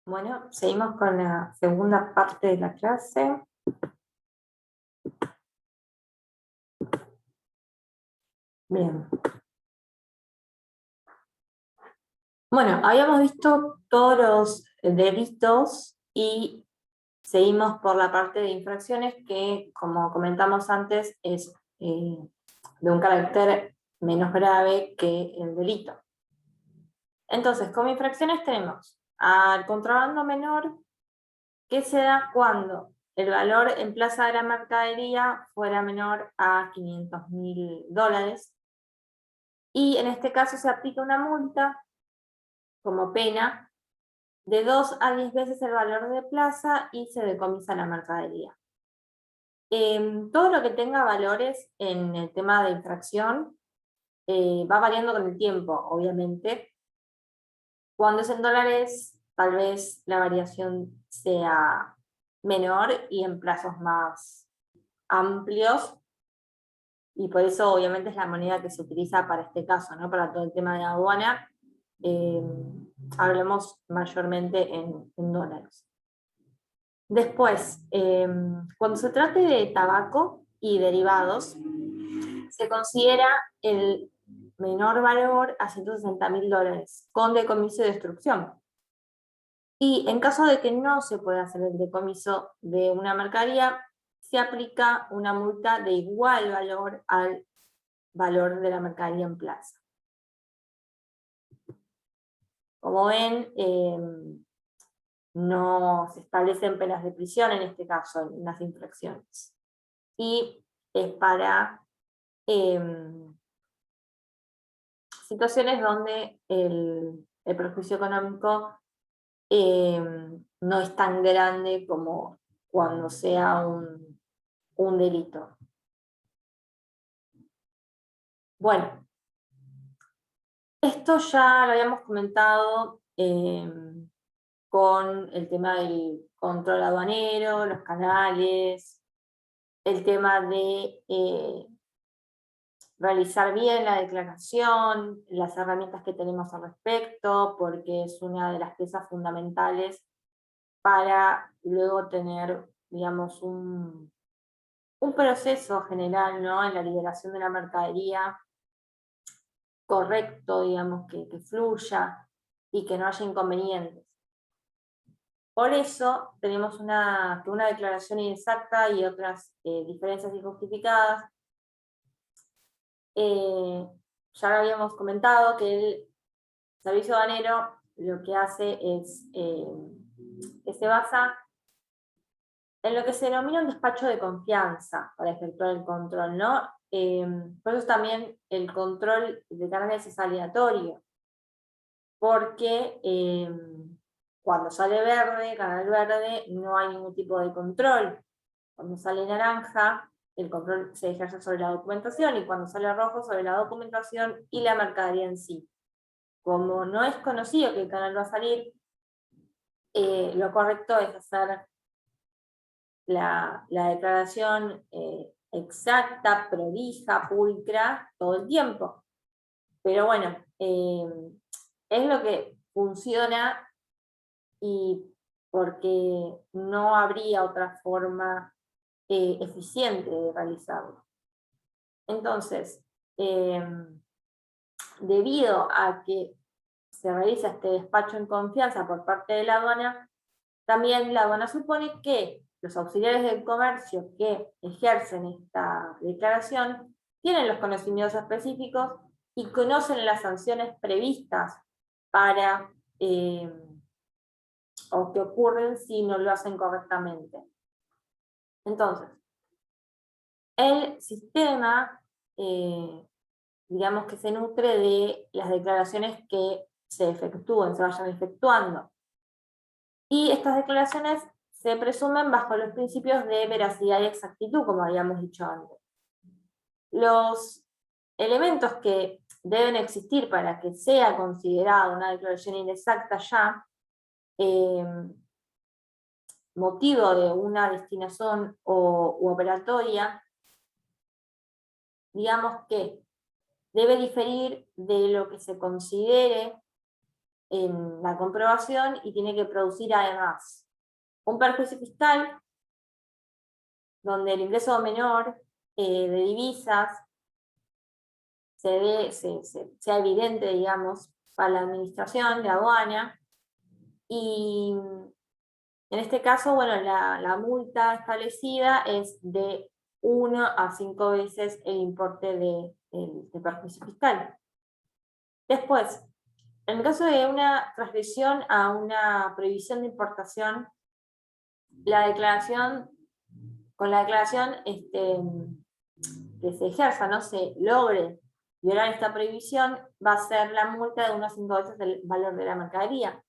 Bueno, seguimos con la segunda parte de la clase. Bien. Bueno, habíamos visto todos los delitos y seguimos por la parte de infracciones que, como comentamos antes, es de un carácter menos grave que el delito. Entonces, como infracciones tenemos al contrabando menor, que se da cuando el valor en plaza de la mercadería fuera menor a $500.000. Y en este caso se aplica una multa como pena de 2 a 10 veces el valor de plaza y se decomisa la mercadería. Todo lo que tenga valores en el tema de infracción va variando con el tiempo, obviamente. Cuando es en dólares, tal vez la variación sea menor y en plazos más amplios, y por eso obviamente es la moneda que se utiliza para este caso, ¿no? Para todo el tema de aduana, hablamos mayormente en dólares. Después, cuando se trate de tabaco y derivados, se considera el menor valor a $160.000, con decomiso y destrucción. Y en caso de que no se pueda hacer el decomiso de una mercadería, se aplica una multa de igual valor al valor de la mercadería en plaza. Como ven, no se establecen penas de prisión en este caso, en las infracciones. Y es para situaciones donde el perjuicio económico no es tan grande como cuando sea un delito. Bueno, esto ya lo habíamos comentado con el tema del control aduanero, los canales, el tema de realizar bien la declaración, las herramientas que tenemos al respecto, porque es una de las piezas fundamentales para luego tener, digamos, un proceso general, ¿no? En la liberación de la mercadería correcto, digamos, que fluya y que no haya inconvenientes. Por eso tenemos una declaración inexacta y otras diferencias injustificadas. Ya lo habíamos comentado que el servicio aduanero lo que hace es que se basa en lo que se denomina un despacho de confianza para efectuar el control, ¿no? Por eso también el control de canales es aleatorio, porque cuando sale verde, canal verde, no hay ningún tipo de control. Cuando sale naranja, el control se ejerce sobre la documentación, y cuando sale rojo, sobre la documentación y la mercadería en sí. Como no es conocido que el canal va a salir, lo correcto es hacer la declaración exacta, prolija, pulcra, todo el tiempo. Pero bueno, es lo que funciona, y porque no habría otra forma eficiente de realizarlo. Entonces, debido a que se realiza este despacho en confianza por parte de la aduana, también la aduana supone que los auxiliares del comercio que ejercen esta declaración tienen los conocimientos específicos y conocen las sanciones previstas para o que ocurren si no lo hacen correctamente. Entonces, el sistema, digamos que se nutre de las declaraciones que se efectúen, se vayan efectuando. Y estas declaraciones se presumen bajo los principios de veracidad y exactitud, como habíamos dicho antes. Los elementos que deben existir para que sea considerada una declaración inexacta ya, motivo de una destinación u operatoria, digamos que debe diferir de lo que se considere en la comprobación y tiene que producir además un perjuicio fiscal, donde el ingreso menor de divisas sea evidente, digamos, para la administración de aduana, y en este caso, bueno, la multa establecida es de 1 a 5 veces el importe de perjuicio fiscal. Después, en el caso de una transgresión a una prohibición de importación, con la declaración que se ejerza, no se logre violar esta prohibición, va a ser la multa de 1 a 5 veces el valor de la mercadería.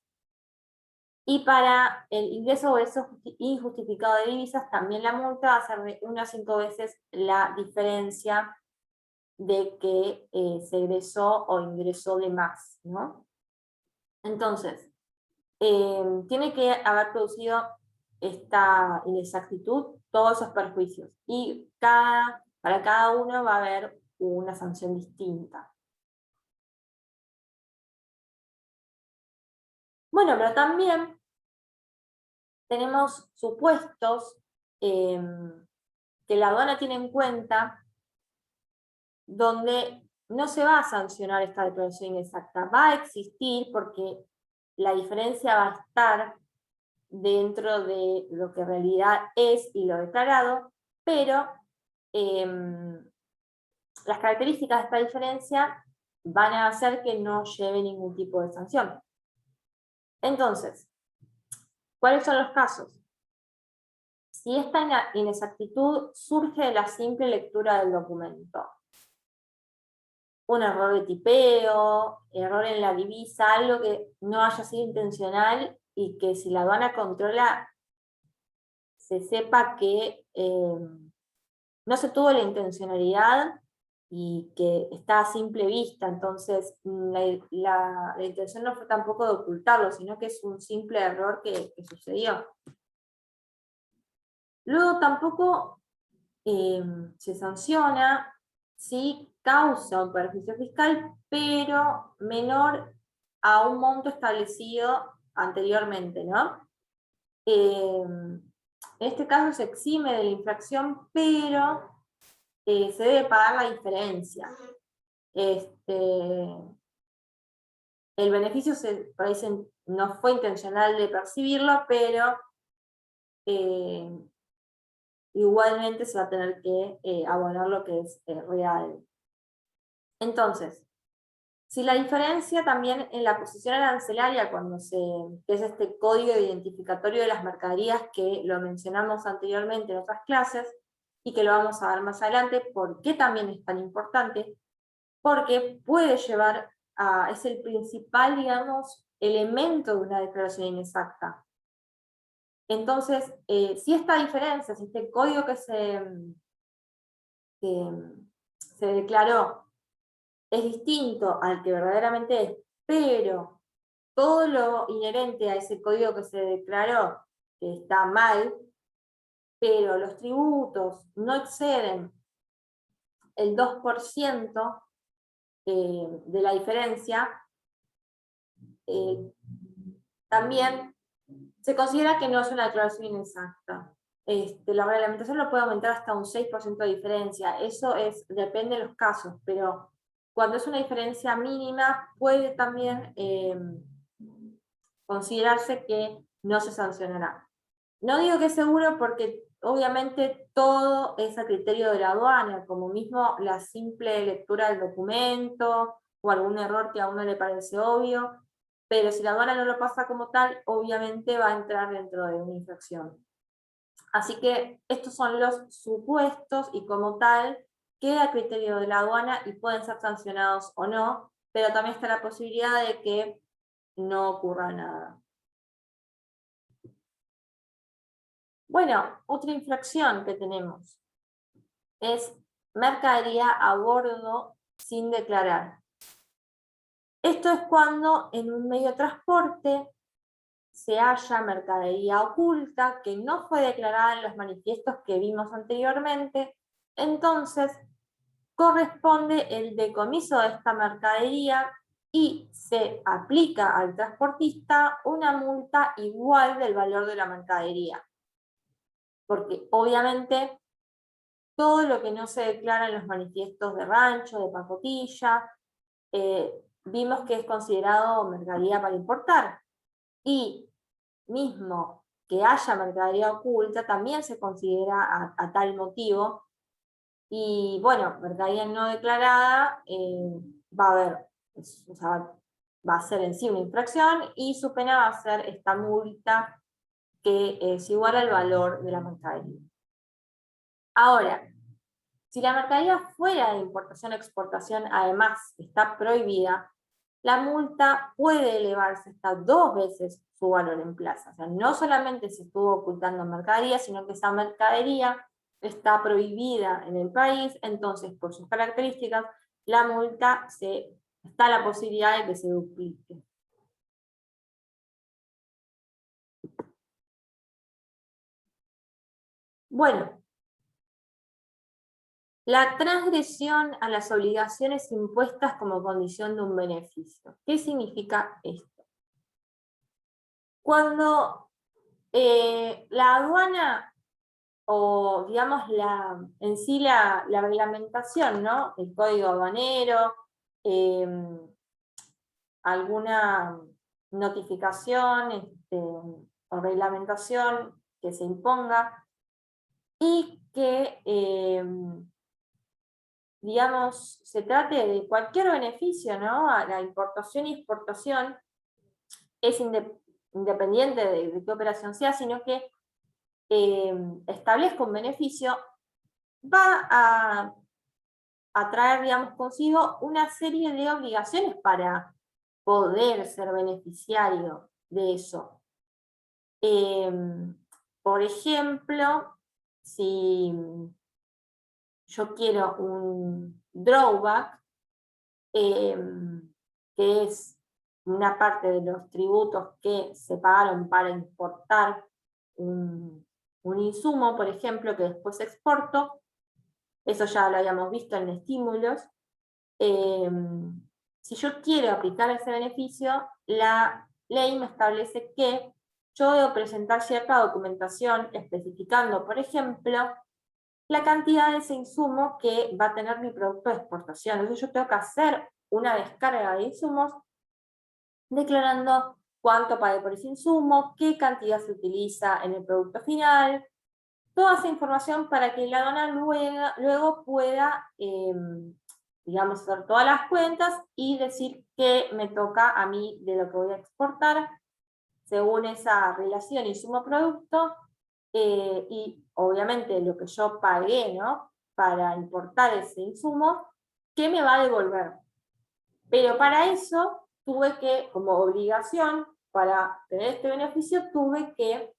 Y para el ingreso o egreso injustificado de divisas, también la multa va a ser de 1 a 5 veces la diferencia de que se egresó o ingresó de más, ¿no? Entonces, tiene que haber producido esta inexactitud todos esos perjuicios. Y para cada uno va a haber una sanción distinta. Bueno, pero también tenemos supuestos que la aduana tiene en cuenta donde no se va a sancionar esta declaración inexacta. Va a existir porque la diferencia va a estar dentro de lo que en realidad es y lo declarado, pero las características de esta diferencia van a hacer que no lleve ningún tipo de sanción. Entonces, ¿cuáles son los casos? Si esta inexactitud surge de la simple lectura del documento, un error de tipeo, error en la divisa, algo que no haya sido intencional y que si la aduana controla se sepa que no se tuvo la intencionalidad y que está a simple vista, entonces la intención no fue tampoco de ocultarlo, sino que es un simple error que sucedió. Luego tampoco se sanciona si causa un perjuicio fiscal, pero menor a un monto establecido anteriormente, ¿no? En este caso se exime de la infracción, pero se debe pagar la diferencia. El beneficio no fue intencional de percibirlo, pero igualmente se va a tener que abonar lo que es real. Entonces, si la diferencia también en la posición arancelaria, que es este código identificatorio de las mercaderías que lo mencionamos anteriormente en otras clases, y que lo vamos a ver más adelante, ¿por qué también es tan importante? Porque puede llevar es el principal, digamos, elemento de una declaración inexacta. Entonces, si esta diferencia, si este código que se declaró es distinto al que verdaderamente es, pero todo lo inherente a ese código que se declaró está mal, pero los tributos no exceden el 2% de la diferencia, también se considera que no es una declaración inexacta. La reglamentación lo puede aumentar hasta un 6% de diferencia. Eso depende de los casos, pero cuando es una diferencia mínima puede también considerarse que no se sancionará. No digo que es seguro porque obviamente todo es a criterio de la aduana, como mismo la simple lectura del documento o algún error que a uno le parece obvio, pero si la aduana no lo pasa como tal, obviamente va a entrar dentro de una infracción. Así que estos son los supuestos y como tal queda a criterio de la aduana y pueden ser sancionados o no, pero también está la posibilidad de que no ocurra nada. Bueno, otra infracción que tenemos es mercadería a bordo sin declarar. Esto es cuando en un medio de transporte se halla mercadería oculta que no fue declarada en los manifiestos que vimos anteriormente, entonces corresponde el decomiso de esta mercadería y se aplica al transportista una multa igual del valor de la mercadería. Porque obviamente todo lo que no se declara en los manifiestos de rancho, de pacotilla, vimos que es considerado mercadería para importar. Y mismo que haya mercadería oculta, también se considera a tal motivo. Y bueno, mercadería no declarada va a haber, o sea, va a ser en sí una infracción y su pena va a ser esta multa que es igual al valor de la mercadería. Ahora, si la mercadería fuera de importación o exportación, además está prohibida, la multa puede elevarse hasta 2 veces su valor en plaza. O sea, no solamente se estuvo ocultando mercadería, sino que esa mercadería está prohibida en el país, entonces por sus características, la multa está la posibilidad de que se duplique. Bueno, la transgresión a las obligaciones impuestas como condición de un beneficio. ¿Qué significa esto? Cuando la aduana, o digamos en sí la reglamentación, ¿no? El código aduanero, alguna notificación o reglamentación que se imponga y que digamos, se trate de cualquier beneficio, ¿no? A la importación y exportación es independiente de qué operación sea, sino que establezca un beneficio, va a traer, digamos, consigo una serie de obligaciones para poder ser beneficiario de eso. Por ejemplo, si yo quiero un drawback, que es una parte de los tributos que se pagaron para importar un insumo, por ejemplo, que después exporto, eso ya lo habíamos visto en estímulos. Si yo quiero aplicar ese beneficio, la ley me establece que yo debo presentar cierta documentación especificando, por ejemplo, la cantidad de ese insumo que va a tener mi producto de exportación. Entonces yo tengo que hacer una descarga de insumos declarando cuánto pagué por ese insumo, qué cantidad se utiliza en el producto final, toda esa información para que la aduana luego pueda, digamos, hacer todas las cuentas y decir qué me toca a mí de lo que voy a exportar según esa relación insumo-producto, y obviamente lo que yo pagué, ¿no? Para importar ese insumo, ¿qué me va a devolver? Pero para eso tuve que, como obligación, para tener este beneficio, tuve que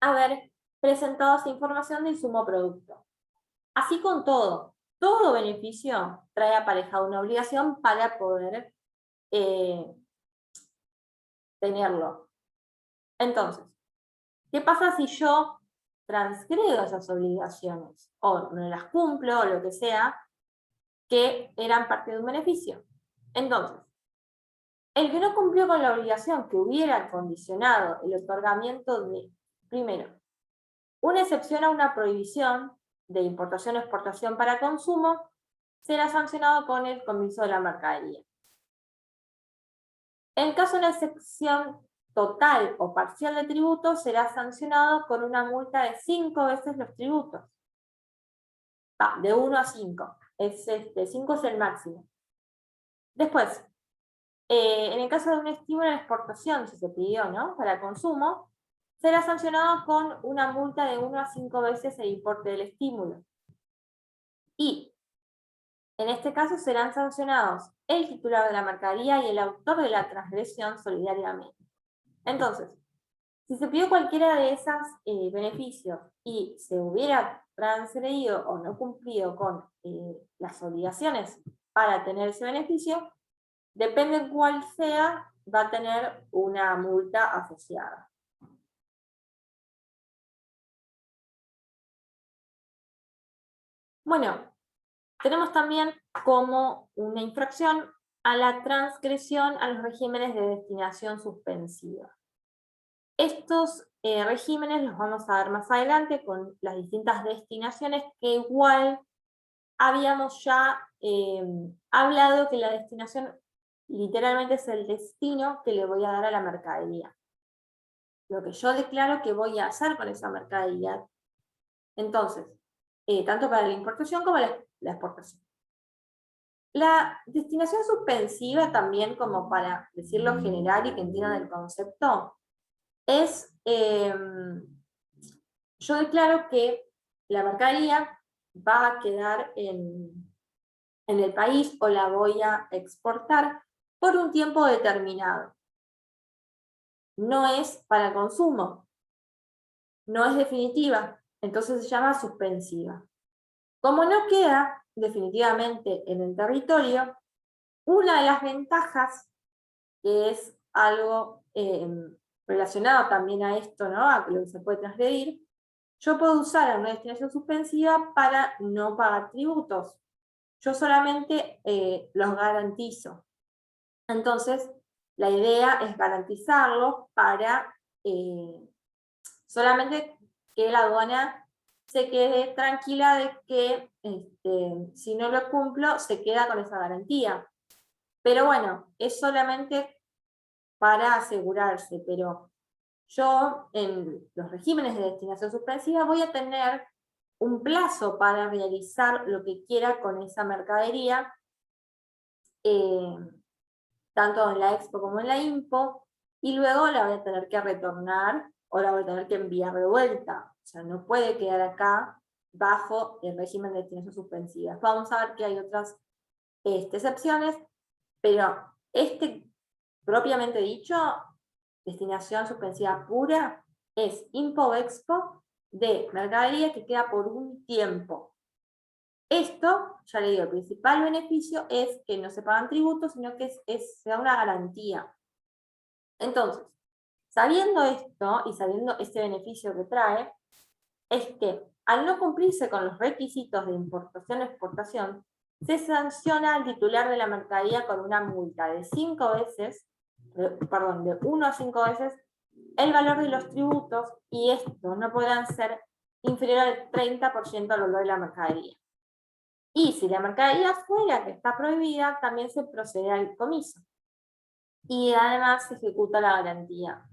haber presentado esa información de insumo-producto. Así con todo beneficio trae aparejado una obligación para poder tenerlo. Entonces, ¿qué pasa si yo transgredo esas obligaciones o no las cumplo o lo que sea, que eran parte de un beneficio? Entonces, el que no cumplió con la obligación que hubiera condicionado el otorgamiento de, primero, una excepción a una prohibición de importación o exportación para consumo, será sancionado con el comienzo de la mercadería. En caso de una excepción total o parcial de tributos, será sancionado con una multa de 5 veces los tributos. De 1 a 5. 5 es el máximo. Después, en el caso de un estímulo de exportación, si se pidió, ¿no? Para consumo, será sancionado con una multa de 1 a 5 veces el importe del estímulo. Y en este caso serán sancionados el titular de la mercadería y el autor de la transgresión solidariamente. Entonces, si se pidió cualquiera de esos beneficios y se hubiera transgredido o no cumplido con las obligaciones para tener ese beneficio, depende cuál sea, va a tener una multa asociada. Bueno, tenemos también como una infracción a la transgresión a los regímenes de destinación suspensiva. Estos regímenes los vamos a ver más adelante con las distintas destinaciones, que igual habíamos ya hablado que la destinación literalmente es el destino que le voy a dar a la mercadería. Lo que yo declaro que voy a hacer con esa mercadería. Entonces, tanto para la importación como la exportación. La destinación suspensiva también, como para decirlo general y que entiendan el concepto, es, yo declaro que la mercadería va a quedar en el país o la voy a exportar por un tiempo determinado. No es para consumo, no es definitiva, entonces se llama suspensiva. Como no queda definitivamente en el territorio, una de las ventajas, que es algo relacionado también a esto, ¿no? A lo que se puede transgredir, yo puedo usar una destinación suspensiva para no pagar tributos. Yo solamente los garantizo. Entonces, la idea es garantizarlos para solamente que la aduana se quede tranquila de que si no lo cumplo, se queda con esa garantía. Pero bueno, es solamente para asegurarse, pero yo en los regímenes de destinación suspensiva voy a tener un plazo para realizar lo que quiera con esa mercadería, tanto en la Expo como en la Impo, y luego la voy a tener que retornar o la voy a tener que enviar de vuelta. O sea, no puede quedar acá bajo el régimen de destinación suspensiva. Vamos a ver que hay otras excepciones, pero propiamente dicho, destinación suspensiva pura, es Impo-Expo de mercadería que queda por un tiempo. Esto, ya le digo, el principal beneficio es que no se pagan tributos, sino que se da una garantía. Entonces, sabiendo esto y sabiendo este beneficio que trae, es que al no cumplirse con los requisitos de importación o exportación, se sanciona al titular de la mercadería con una multa de 1 a 5 veces el valor de los tributos, y estos no podrán ser inferior al 30% al valor de la mercadería. Y si la mercadería fuera que está prohibida, también se procede al decomiso. Y además se ejecuta la garantía.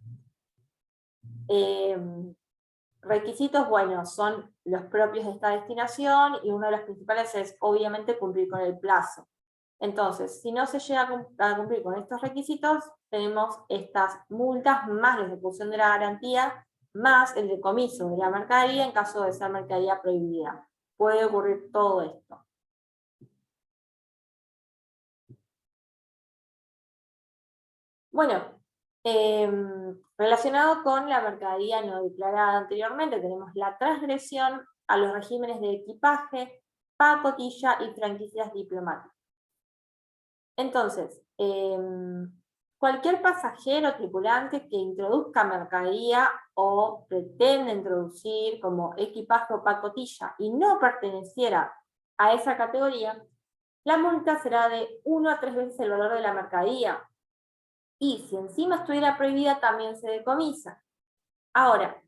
Requisitos, bueno, son los propios de esta destinación, y uno de los principales es obviamente cumplir con el plazo. Entonces, si no se llega a cumplir con estos requisitos, tenemos estas multas más la ejecución de la garantía, más el decomiso de la mercadería en caso de ser mercadería prohibida. Puede ocurrir todo esto. Bueno, relacionado con la mercadería no declarada anteriormente, tenemos la transgresión a los regímenes de equipaje, pacotilla y franquicias diplomáticas. Entonces, cualquier pasajero o tripulante que introduzca mercadería o pretenda introducir como equipaje o pacotilla y no perteneciera a esa categoría, la multa será de 1 a 3 veces el valor de la mercadería. Y si encima estuviera prohibida, también se decomisa. Ahora,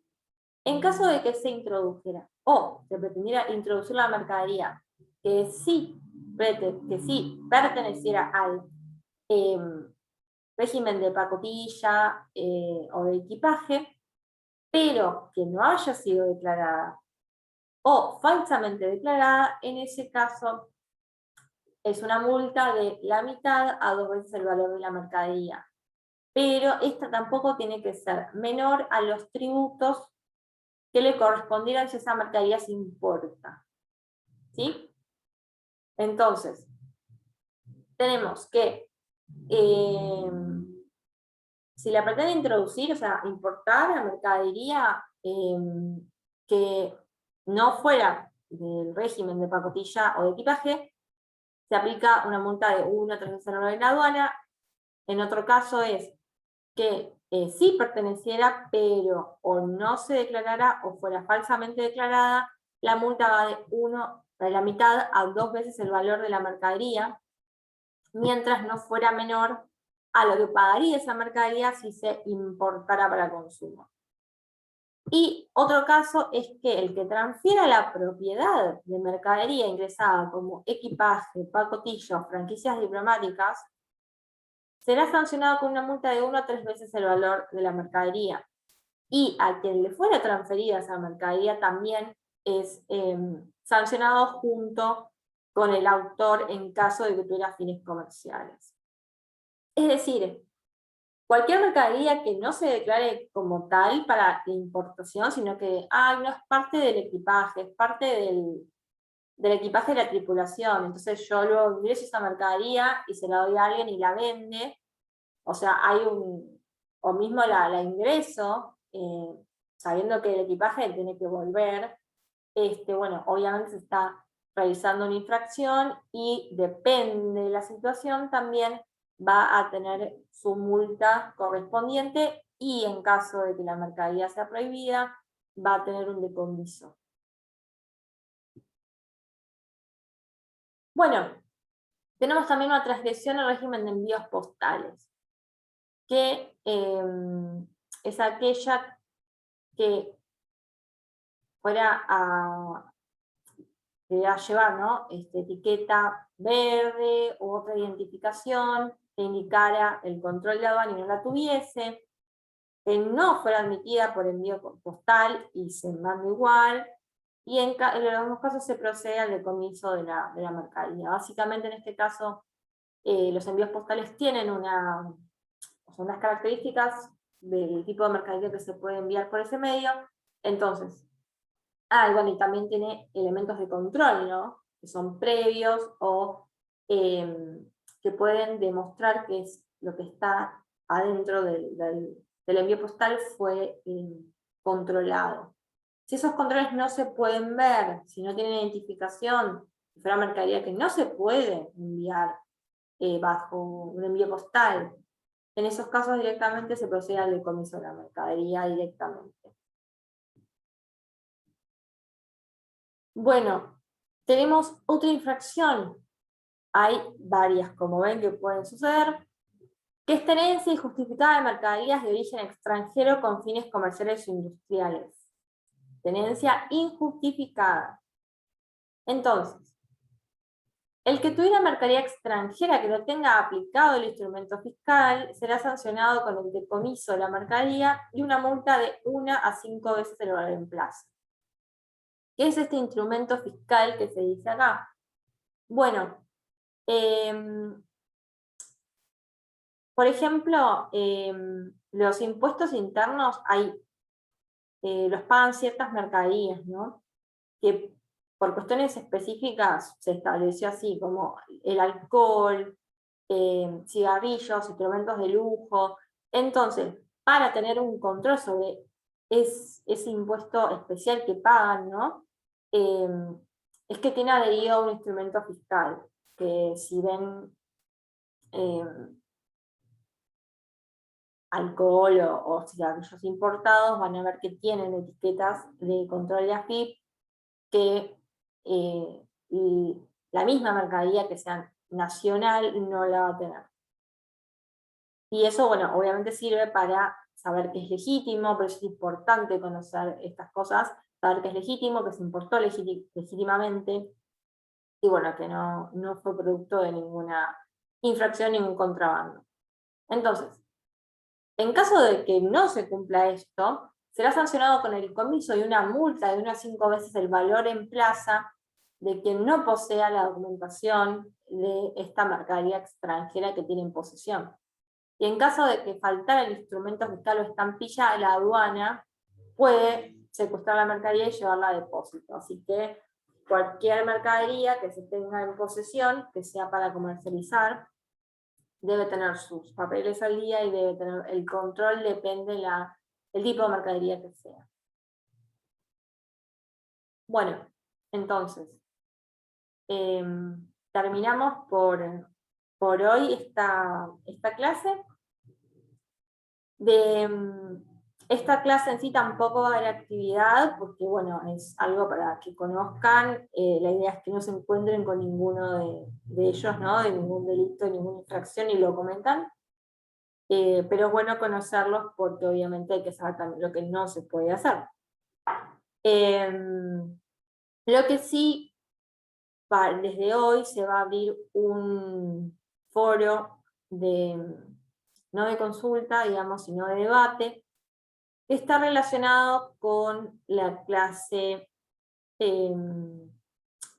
en caso de que se introdujera o se pretendiera introducir la mercadería que sí perteneciera al régimen de pacotilla o de equipaje, pero que no haya sido declarada o falsamente declarada, en ese caso es una multa de la mitad a 2 veces el valor de la mercadería. Pero esta tampoco tiene que ser menor a los tributos que le correspondieran si esa mercadería se importa. ¿Sí? Entonces, tenemos que si la pretende introducir, o sea, importar la mercadería que no fuera del régimen de pacotilla o de equipaje, se aplica una multa de 1 a 3 veces el valor de la aduana. En otro caso es que sí perteneciera, pero o no se declarara o fuera falsamente declarada, la multa va de la mitad a 2 veces el valor de la mercadería. mientras no fuera menor a lo que pagaría esa mercadería si se importara para consumo. Y otro caso es que el que transfiera la propiedad de mercadería ingresada como equipaje, pacotillo, franquicias diplomáticas, será sancionado con una multa de 1 a 3 veces el valor de la mercadería. Y a quien le fuera transferida esa mercadería también es sancionado junto con el autor en caso de que tuviera fines comerciales. Es decir, cualquier mercadería que no se declare como tal para la importación, sino que no es parte del equipaje, es parte del equipaje de la tripulación. Entonces yo luego ingreso esa mercadería y se la doy a alguien y la vende. O sea, o mismo la ingreso, sabiendo que el equipaje tiene que volver. Bueno, obviamente se está realizando una infracción y depende de la situación también va a tener su multa correspondiente y en caso de que la mercadería sea prohibida, va a tener un decomiso. Bueno, tenemos también una transgresión al régimen de envíos postales, que es aquella que fuera a llevar, ¿no? Etiqueta verde u otra identificación que indicara el control de aduana y no la tuviese, que no fuera admitida por envío postal y se manda igual, y en los dos casos se procede al decomiso de la mercadería. Básicamente en este caso los envíos postales tienen unas características del tipo de mercadería que se puede enviar por ese medio. Entonces, bueno, y también tiene elementos de control, ¿no? Que son previos o que pueden demostrar que es lo que está adentro del envío postal fue controlado. Si esos controles no se pueden ver, si no tienen identificación, si fuera mercadería que no se puede enviar bajo un envío postal, en esos casos directamente se procede al decomiso de la mercadería directamente. Bueno, tenemos otra infracción. Hay varias, como ven, que pueden suceder, que es tenencia injustificada de mercaderías de origen extranjero con fines comerciales o industriales. Tenencia injustificada. Entonces, el que tuviera mercadería extranjera que no tenga aplicado el instrumento fiscal será sancionado con el decomiso de la mercadería y una multa de 1 a 5 veces el valor en plaza. ¿Qué es este instrumento fiscal que se dice acá? Bueno, por ejemplo, los impuestos internos los pagan ciertas mercaderías, ¿no? Que por cuestiones específicas se estableció así, como el alcohol, cigarrillos, instrumentos de lujo. Entonces, para tener un control sobre ese impuesto especial que pagan, ¿no? Es que tiene adherido un instrumento fiscal, que si ven alcohol o cigarrillos importados, van a ver que tienen etiquetas de control de AFIP que la misma mercadería que sea nacional no la va a tener. Y eso, bueno, obviamente sirve para saber que es legítimo, pero es importante conocer estas cosas, saber que es legítimo, que se importó legítimamente, y bueno, que no fue producto de ninguna infracción, ningún contrabando. Entonces, en caso de que no se cumpla esto, será sancionado con el decomiso y una multa de 1 a 5 veces el valor en plaza de quien no posea la documentación de esta mercadería extranjera que tiene en posesión. Y en caso de que faltara el instrumento fiscal o estampilla, la aduana puede secuestrar la mercadería y llevarla a depósito. Así que cualquier mercadería que se tenga en posesión, que sea para comercializar, debe tener sus papeles al día y debe tener el control, depende del tipo de mercadería que sea. Bueno, entonces, terminamos por hoy esta clase. Esta clase en sí tampoco va a haber actividad, porque bueno, es algo para que conozcan. La idea es que no se encuentren con ninguno de ellos, ¿no? De ningún delito, de ninguna infracción, y lo comentan. Pero es bueno conocerlos porque obviamente hay que saber también lo que no se puede hacer. Lo que sí, desde hoy se va a abrir un foro no de consulta, digamos, sino de debate, que está relacionado con la clase, no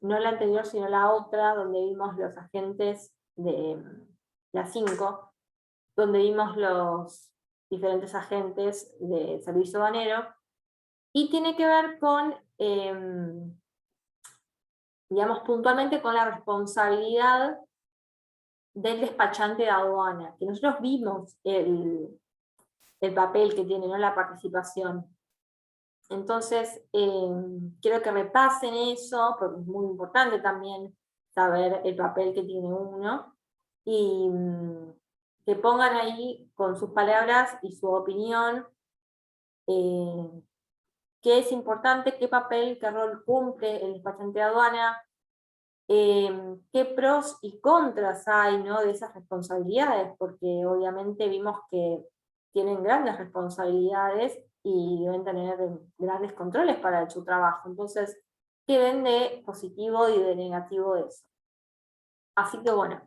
la anterior, sino la otra, donde vimos los agentes de la 5, donde vimos los diferentes agentes del servicio banero, y tiene que ver con, digamos, puntualmente con la responsabilidad del despachante de aduana, que nosotros vimos el papel que tiene, ¿no? La participación. Entonces, quiero que repasen eso, porque es muy importante también saber el papel que tiene uno, y que pongan ahí con sus palabras y su opinión qué es importante, qué papel, qué rol cumple el despachante de aduana, qué pros y contras hay, ¿no? De esas responsabilidades, porque obviamente vimos que tienen grandes responsabilidades y deben tener grandes controles para su trabajo. Entonces, ¿qué ven de positivo y de negativo de eso? Así que bueno,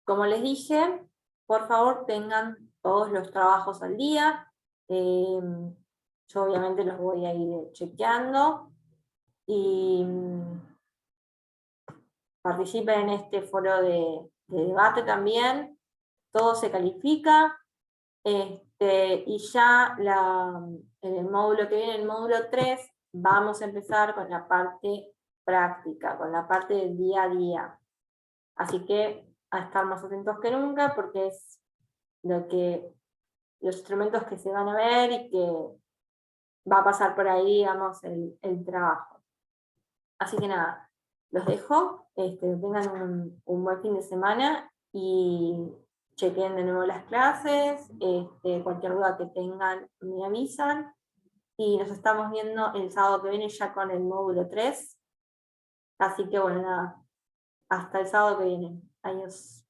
como les dije, por favor tengan todos los trabajos al día. Yo obviamente los voy a ir chequeando y participen en este foro de debate también. Todo se califica. Y ya en el módulo que viene, el módulo 3, vamos a empezar con la parte práctica, con la parte del día a día. Así que a estar más atentos que nunca, porque es los instrumentos que se van a ver y que va a pasar por ahí, digamos, el trabajo. Así que nada, los dejo, tengan un buen fin de semana y chequen de nuevo las clases, cualquier duda que tengan me avisan, y nos estamos viendo el sábado que viene ya con el módulo 3. Así que bueno, nada, hasta el sábado que viene. Adiós.